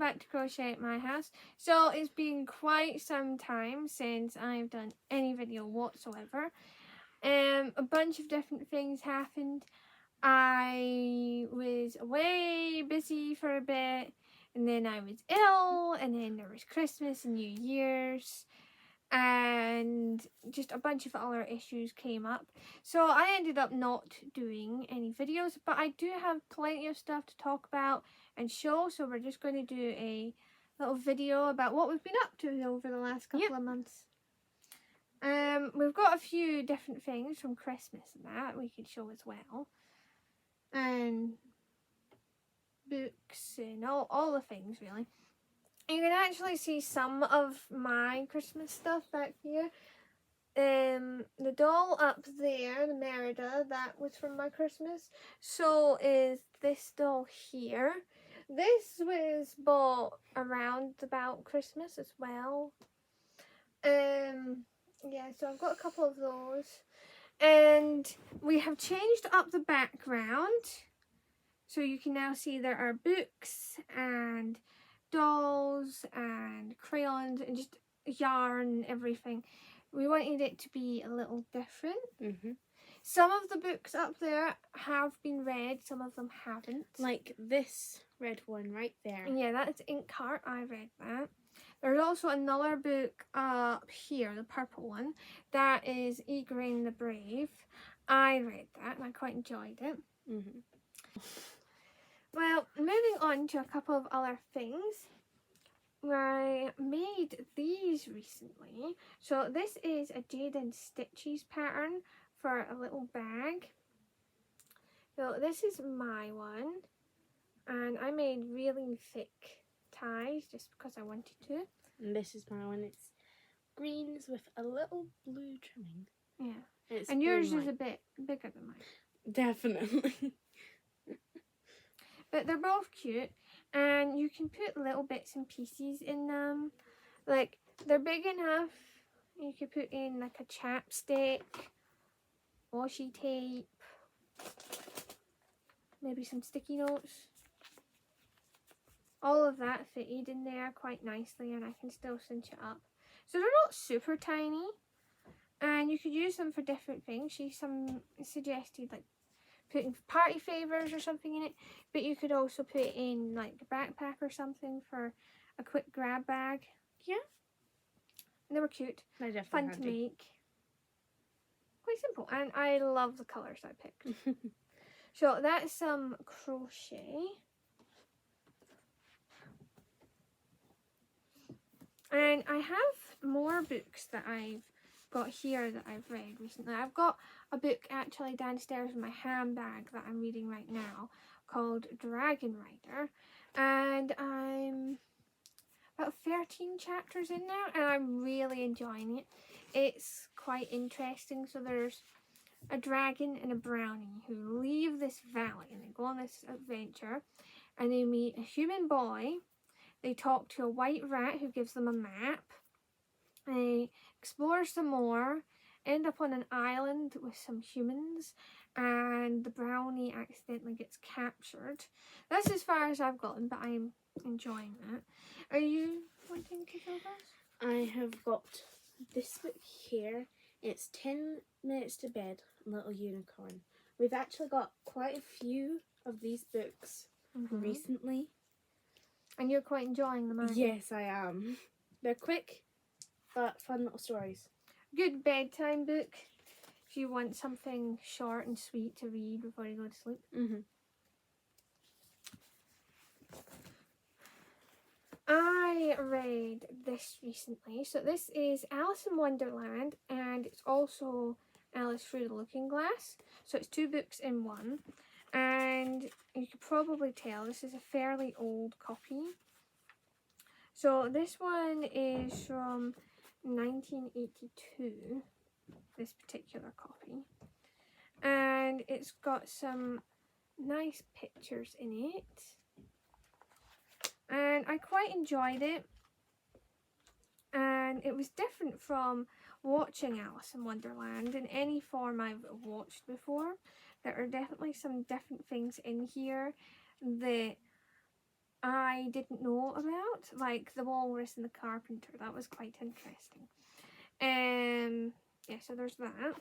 back to Crochet at My House. So it's been quite some time since I've done any video whatsoever. A bunch of different things happened. I was away, busy for a bit, and then I was ill, and then there was Christmas and New Year's, and just a bunch of other issues came up. So I ended up not doing any videos, but I do have plenty of stuff to talk about and show, so we're just going to do a little video about what we've been up to over the last couple of months. We've got a few different things from Christmas and that we could show as well. And books and all the things really. You can actually see some of my Christmas stuff back here. The doll up there, the Merida, that was from my Christmas. So is this doll here. This was bought around about Christmas as well. Yeah, so I've got a couple of those. And we have changed up the background. So you can now see there are books and dolls and crayons and just yarn and everything. We wanted it to be a little different. Some of the books up there have been read, some of them haven't. Like this red one right there. Yeah, that is Inkheart. I read that. There's also another book up here, the purple one, that is Igraine the Brave. I read that and I quite enjoyed it. Well, moving on to a couple of other things. I made these recently. So this is a Jade and Stitches pattern for a little bag. So this is my one. And I made really thick ties just because I wanted to. And this is my one. It's greens with a little blue trimming. Yeah. And yours is a bit bigger than mine. Definitely. But they're both cute. And you can put little bits and pieces in them. Like, they're big enough. You could put in like a chapstick, washi tape, maybe some sticky notes. All of that fitted in there quite nicely, and I can still cinch it up. So they're not super tiny, and you could use them for different things. She suggested like putting party favors or something in it, but you could also put it in like a backpack or something for a quick grab bag. Yeah. And they were cute. They're definitely fun to make. Quite simple, and I love the colours I picked. So that's some crochet. And I have more books that I've got here that I've read recently. I've got a book actually downstairs in my handbag that I'm reading right now called Dragon Rider. And I'm about 13 chapters in now and I'm really enjoying it. It's quite interesting. So there's a dragon and a brownie who leave this valley and they go on this adventure and they meet a human boy. They talk to a white rat who gives them a map. They explore some more, end up on an island with some humans, and the brownie accidentally gets captured. That's as far as I've gotten, but I'm enjoying that. Are you wanting to go first? I have got this book here. It's 10 Minutes to Bed, Little Unicorn. We've actually got quite a few of these books recently. And you're quite enjoying them, aren't you? Yes, I am. They're quick, but fun little stories. Good bedtime book if you want something short and sweet to read before you go to sleep. I read this recently. So this is Alice in Wonderland, and it's also Alice Through the Looking Glass. So it's two books in one. And you could probably tell this is a fairly old copy. So this one is from 1982, this particular copy. And it's got some nice pictures in it. And I quite enjoyed it. And it was different from watching Alice in Wonderland in any form I've watched before. There are definitely some different things in here that I didn't know about, like the Walrus and the Carpenter. That was quite interesting. Yeah, so there's that.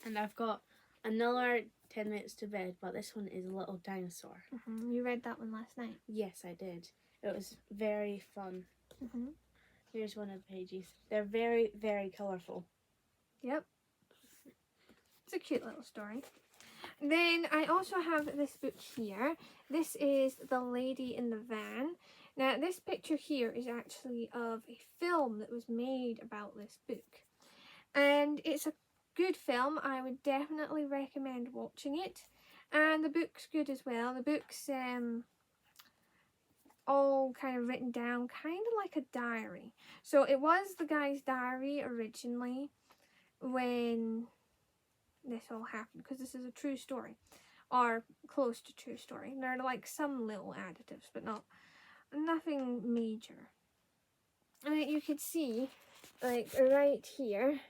And I've got another 10 Minutes to Bed, but this one is a little dinosaur. You read that one last night. Yes, I did. It was very fun. Mm-hmm. Here's one of the pages. They're very, very colourful. Yep. It's a cute little story. Then I also have this book here. This is The Lady in the Van. Now, this picture here is actually of a film that was made about this book. And it's a good film. I would definitely recommend watching it. And the book's good as well. The book's all kind of written down, kind of like a diary. So it was the guy's diary originally when this all happened, because this is a true story, or close to true story. There are like some little additives, but nothing major. And you could see, like right here,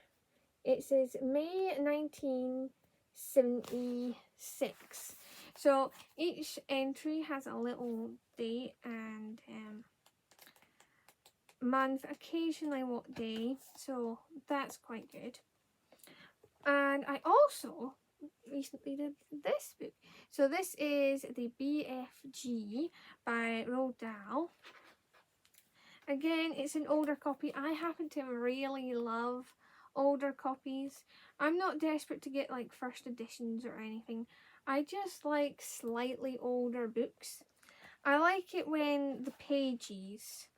it says May 1976. So each entry has a little date and month, occasionally what day, so that's quite good. And I also recently did this book. So this is the BFG by Roald Dahl. Again, it's an older copy. I happen to really love older copies. I'm not desperate to get like first editions or anything. I just like slightly older books. I like it when the pages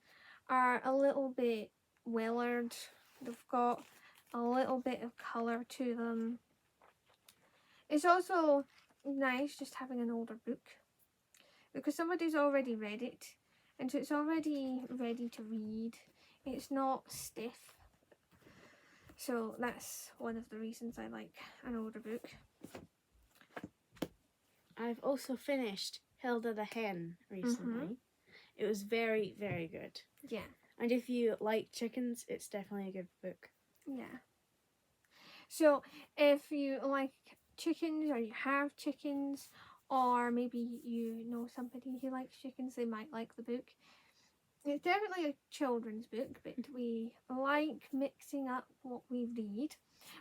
are a little bit weathered. They've got a little bit of colour to them. It's also nice just having an older book because somebody's already read it, and so it's already ready to read. It's not stiff. So that's one of the reasons I like an older book. I've also finished Hilda the Hen recently. It was very, very good. Yeah. And if you like chickens, it's definitely a good book. Yeah. So if you like chickens, or you have chickens, or maybe you know somebody who likes chickens, they might like the book. It's definitely a children's book, but we like mixing up what we read.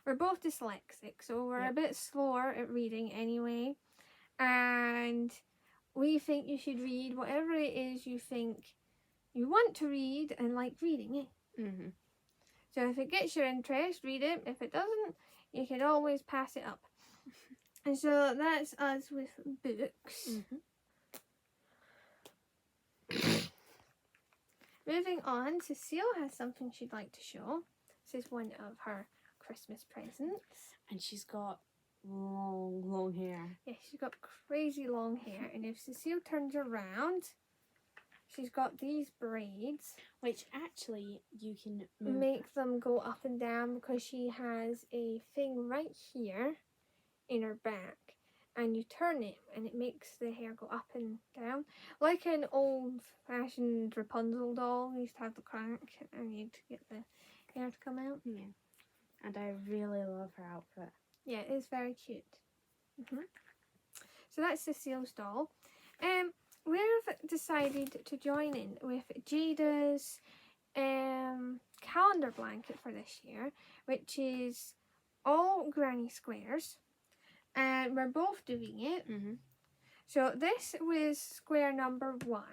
We're both dyslexic, so we're a bit slower at reading anyway. And we think you should read whatever it is you think you want to read and like reading it. So if it gets your interest, read it. If it doesn't, you can always pass it up. And so that's us with books. Moving on, Cecile has something she'd like to show. This is one of her Christmas presents. And she's got long, long hair. Yeah, she's got crazy long hair. And if Cecile turns around, she's got these braids. Which actually you can make them go up and down, because she has a thing right here in her back. And you turn it and it makes the hair go up and down. Like an old-fashioned Rapunzel doll. You used to have the crank and you'd get the hair to come out. Yeah. And I really love her outfit. Yeah, it's very cute. So that's Cecile's doll. We've decided to join in with Jada's calendar blanket for this year, which is all granny squares. And we're both doing it. So this was square number 1,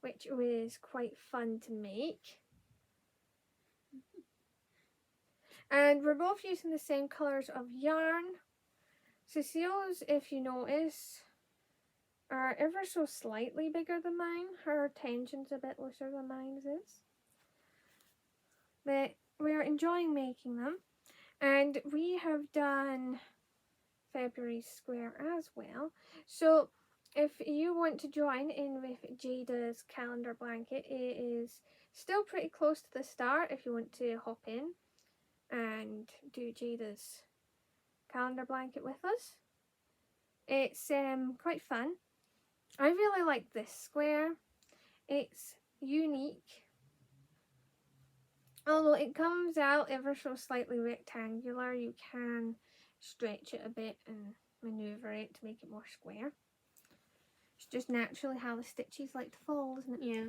which was quite fun to make. And we're both using the same colours of yarn. Cecile's, if you notice, are ever so slightly bigger than mine. Her tension's a bit looser than mine is. But we're enjoying making them. And we have done February square as well. So if you want to join in with Jada's calendar blanket, it is still pretty close to the start if you want to hop in and do Jada's calendar blanket with us. It's quite fun. I really like this square. It's unique. Although it comes out ever so slightly rectangular, you can stretch it a bit and maneuver it to make it more square. It's just naturally how the stitches like to fall, isn't it? Yeah.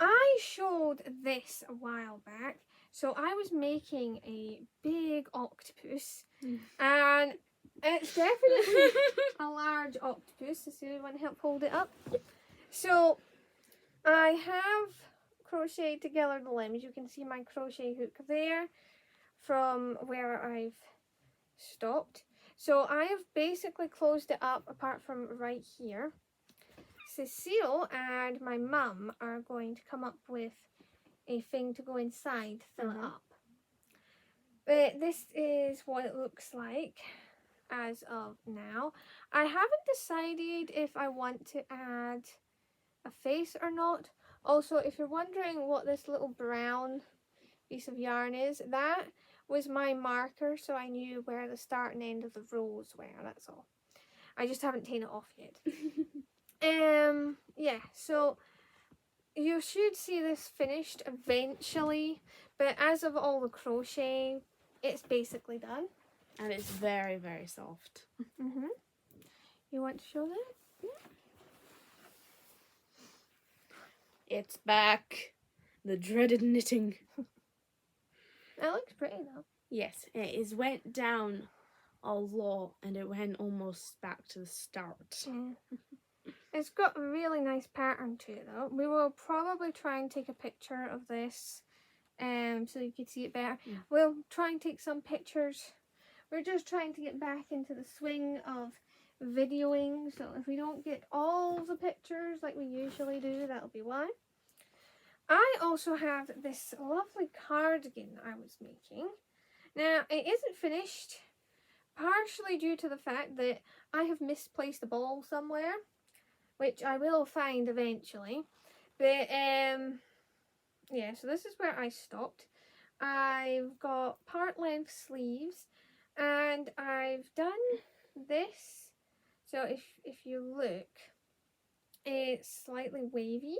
I showed this a while back. So I was making a big octopus, and it's definitely a large octopus. So you want to help hold it up? So I have crocheted together the limbs. You can see my crochet hook there from where I've stopped. So I have basically closed it up apart from right here. Cecile and my mum are going to come up with a thing to go inside to fill it up. But this is what it looks like as of now. I haven't decided if I want to add a face or not. Also, if you're wondering what this little brown piece of yarn is, that was my marker, so I knew where the start and end of the rows were, that's all. I just haven't taken it off yet. Yeah, so you should see this finished eventually, but as of all the crochet, it's basically done. And it's very, very soft. You want to show that? It's back. The dreaded knitting. That looks pretty though. Yes, it is went down a lot and it went almost back to the start. Yeah. It's got a really nice pattern to it though. We will probably try and take a picture of this so you can see it better. Yeah. We'll try and take some pictures. We're just trying to get back into the swing of videoing, so if we don't get all the pictures like we usually do, that'll be why. I also have this lovely cardigan I was making. Now, it isn't finished, partially due to the fact that I have misplaced a ball somewhere, which I will find eventually. But, yeah, so this is where I stopped. I've got part length sleeves, and I've done this. So if you look, it's slightly wavy.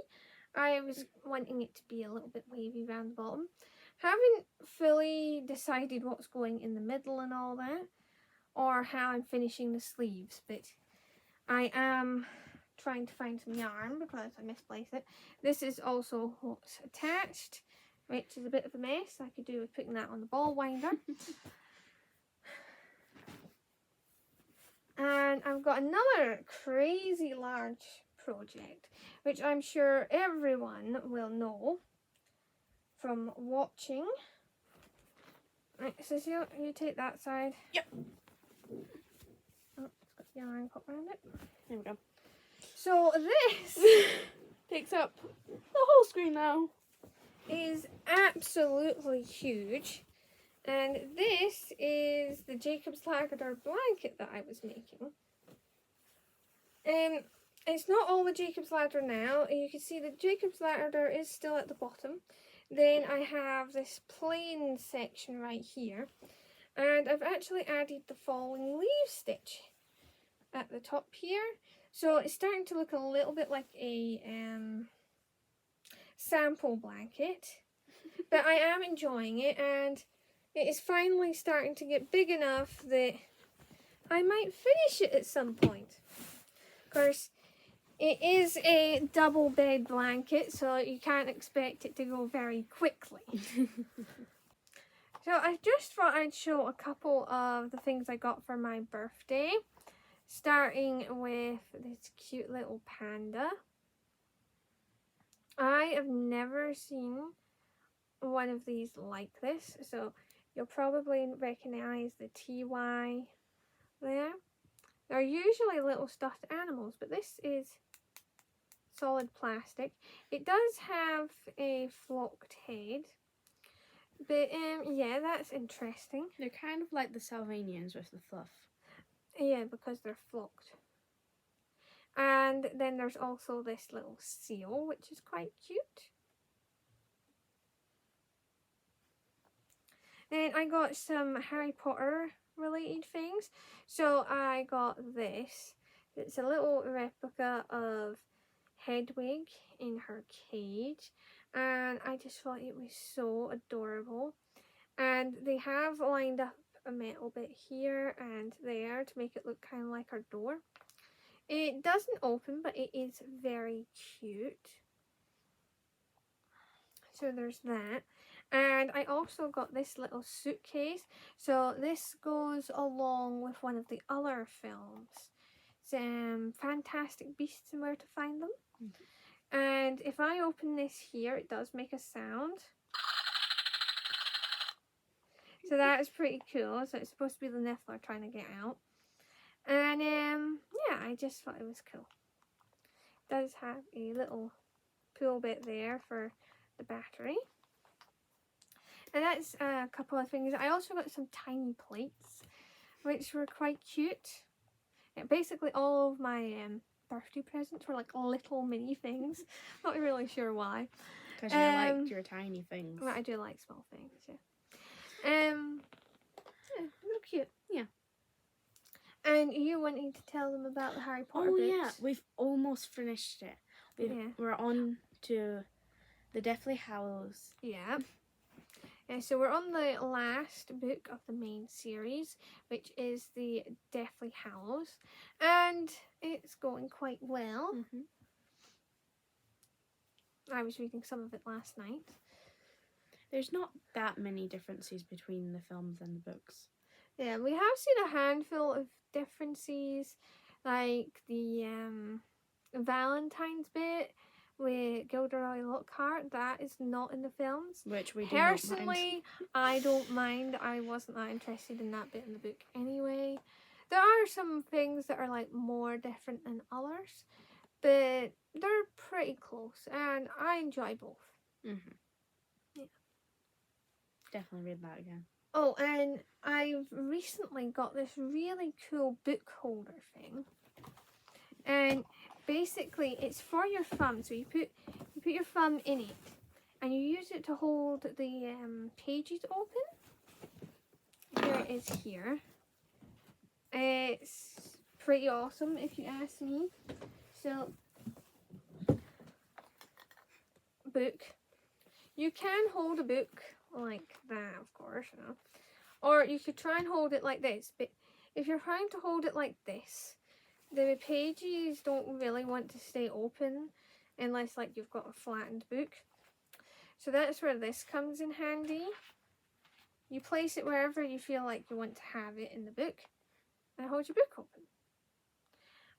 I was wanting it to be a little bit wavy around the bottom. Haven't fully decided what's going in the middle and all that, or how I'm finishing the sleeves, but I am trying to find some yarn because I misplaced it. This is also what's attached, which is a bit of a mess. I could do with putting that on the ball winder. And I've got another crazy large project, which I'm sure everyone will know from watching. Right, so you take that side. Yep. Oh, it's got yarn cut around it. There we go. So this Takes up the whole screen now. is absolutely huge. And this is the Jacob's Ladder blanket that I was making. It's not all the Jacob's Ladder now. You can see the Jacob's Ladder is still at the bottom. Then I have this plain section right here. And I've actually added the falling leaf stitch at the top here. So it's starting to look a little bit like a sample blanket. But I am enjoying it, and it is finally starting to get big enough that I might finish it at some point. Of course, it is a double bed blanket, so you can't expect it to go very quickly. So I just thought I'd show a couple of the things I got for my birthday. Starting with this cute little panda. I have never seen one of these like this, so you'll probably recognize the TY there. They're usually little stuffed animals, but this is solid plastic. It does have a flocked head, but yeah, that's interesting. They're kind of like the Salvanians with the fluff. Yeah, because they're flocked. And then there's also this little seal, which is quite cute. Then I got some Harry Potter related things. So I got this. It's a little replica of Hedwig in her cage. And I just thought it was so adorable. And they have lined up a metal bit here and there to make it look kind of like our door. It doesn't open, but it is very cute. So there's that. And I also got this little suitcase. So this goes along with one of the other films. It's Fantastic Beasts and Where to Find Them. Mm-hmm. And if I open this here, it does make a sound. So that is pretty cool. So it's supposed to be the Niffler trying to get out. And yeah, I just thought it was cool. It does have a little pull bit there for the battery. And that's a couple of things. I also got some tiny plates, which were quite cute. Yeah, basically all of my birthday presents were like little mini things. Not really sure why. Because you liked your tiny things. Well, I do like small things, yeah. Yeah, real cute. Yeah. And you wanting to tell them about the Harry Potter books? Yeah, we've almost finished it. We're on to the Deathly Hallows. Yeah. Yeah, so we're on the last book of the main series, which is the Deathly Hallows, and it's going quite well. Mm-hmm. I was reading some of it last night. There's not that many differences between the films and the books. Yeah, we have seen a handful of differences, like the Valentine's bit with Gilderoy Lockhart. That is not in the films. Which we do personally, not mind. I don't mind. I wasn't that interested in that bit in the book anyway. There are some things that are like more different than others, but they're pretty close, and I enjoy both. Mm-hmm. Yeah. Definitely read that again. Oh, and I've recently got this really cool book holder thing, and basically it's for your thumb. So you put your thumb in it, and you use it to hold the pages open. Here it is here. It's pretty awesome if you ask me. So, book. You can hold a book like that, of course, you know. Or you could try and hold it like this, but if you're trying to hold it like this, the pages don't really want to stay open unless like you've got a flattened book. So that's where this comes in handy. You place it wherever you feel like you want to have it in the book and hold your book open.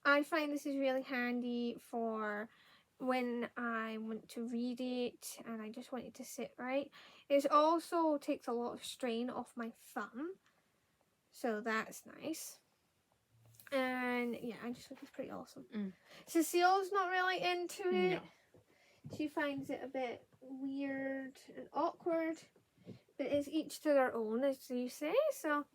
I find this is really handy for when I want to read it and I just want it to sit right. It also takes a lot of strain off my thumb, so that's nice. And yeah, I just think it's pretty awesome. Cecile's not really into it. No. She finds it a bit weird and awkward, but it's each to their own, as you say. So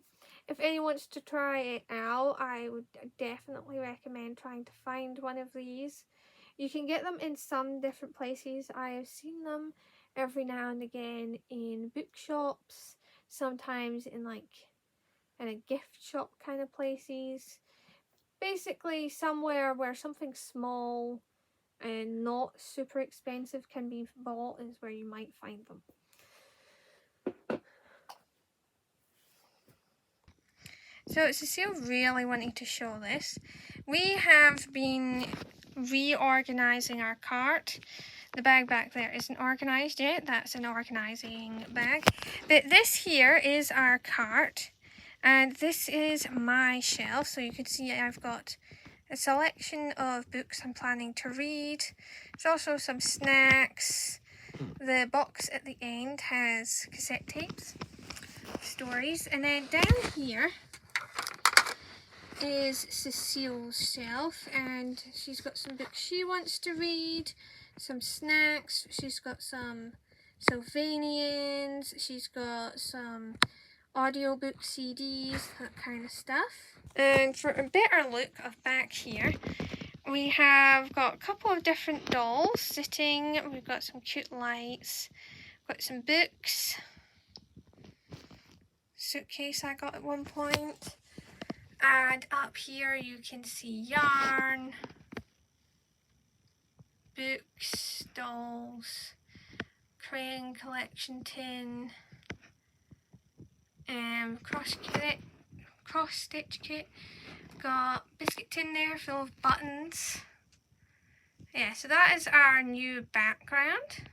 if anyone wants to try it out, I would definitely recommend trying to find one of these. You can get them in some different places. I have seen them every now and again in bookshops, sometimes in a gift shop kind of places. Basically somewhere where something small and not super expensive can be bought is where you might find them. So Cecile really wanting to show this. We have been reorganizing our cart. The bag back there isn't organized yet. That's an organizing bag. But this here is our cart. And this is my shelf. So you can see I've got a selection of books I'm planning to read. There's also some snacks. The box at the end has cassette tapes, stories. And then down here is Cecile's shelf, and she's got some books she wants to read, some snacks, she's got some Sylvanians, she's got some audiobook CDs, that kind of stuff. And for a better look of back here, we have got a couple of different dolls sitting, we've got some cute lights, got some books, suitcase I got at one point. And up here you can see yarn, books, dolls, crayon collection tin, cross cross stitch kit. Got biscuit tin there full of buttons. Yeah, so that is our new background.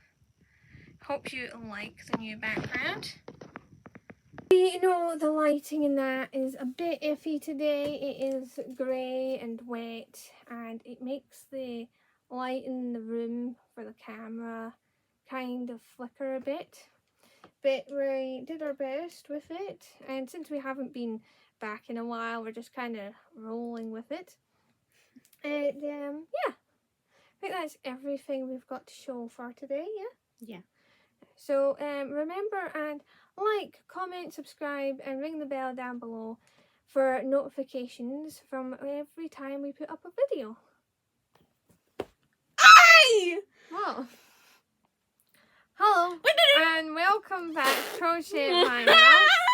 Hope you like the new background. You know, the lighting in that is a bit iffy today. It is grey and wet, and it makes the light in the room for the camera kind of flicker a bit. But we did our best with it, and since we haven't been back in a while, we're just kind of rolling with it. And yeah, I think that's everything we've got to show for today. Yeah. So remember and like, comment, subscribe, and ring the bell down below for notifications from every time we put up a video. Aye! Well, hello and welcome back to Crochet My House.